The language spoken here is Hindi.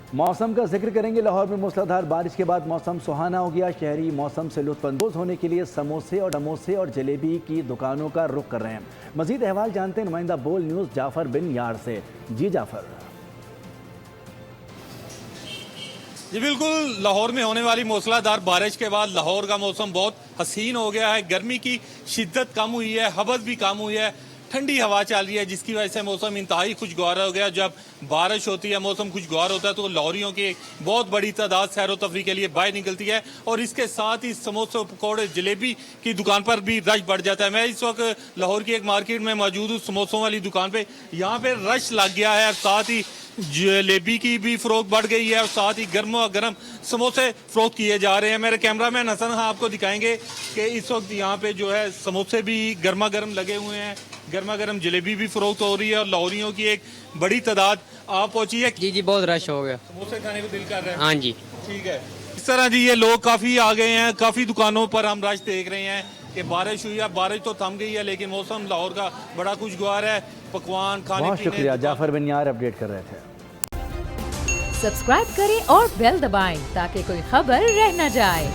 मौसम का जिक्र करेंगे। लाहौर में मूसलाधार बारिश के बाद मौसम सुहाना हो गया। शहरी मौसम से लुत्फानंदोज होने के लिए समोसे और जलेबी की दुकानों का रुख कर रहे हैं। मजीद अहवाल जानते हैं नुमाइंदा बोल न्यूज़ जाफर बिन यार से। जी जाफर। जी बिल्कुल, लाहौर में होने वाली मूसलाधार बारिश के बाद लाहौर का मौसम बहुत हसीन हो गया है। गर्मी की शिद्दत कम हुई है, हवस भी कम हुई है, ठंडी हवा चल रही है, जिसकी वजह से मौसम इंतहाई खुशगवार हो गया। जब बारिश होती है, मौसम खुशगवार होता है तो लाहौरियों की एक बहुत बड़ी तादाद सैर व तफरी के लिए बाहर निकलती है और इसके साथ ही समोसे पकौड़े जलेबी की दुकान पर भी रश बढ़ जाता है। मैं इस वक्त लाहौर की एक मार्केट में मौजूद हूँ, समोसों वाली दुकान पे। यहाँ पे रश लग गया है और साथ ही जलेबी की भी फरोख्त बढ़ गई है और साथ ही गर्मा गर्म समोसे फरोख्त किए जा रहे हैं। मेरे कैमरामैन हसन आपको दिखाएंगे कि इस वक्त यहाँ पे जो है समोसे भी गर्मा गर्म लगे हुए हैं, गर्मा गर्म जलेबी भी फरोख्त हो रही है और लाहौरियों की एक बड़ी तादाद आप पहुंची है। जी बहुत रश हो गया, समोसे खाने को दिल कर रहा है। हाँ जी ठीक है, इस तरह जी ये लोग काफ़ी आ गए हैं। काफ़ी दुकानों पर हम रश देख रहे हैं कि बारिश हुई है, बारिश तो थम गई है लेकिन मौसम लाहौर का बड़ा खुशगवार है। पकवान खाने बहुत पीने शुक्रिया, जाफर बिन यार अपडेट कर रहे थे। सब्सक्राइब करें और बेल दबाएं ताकि कोई खबर रह न जाए।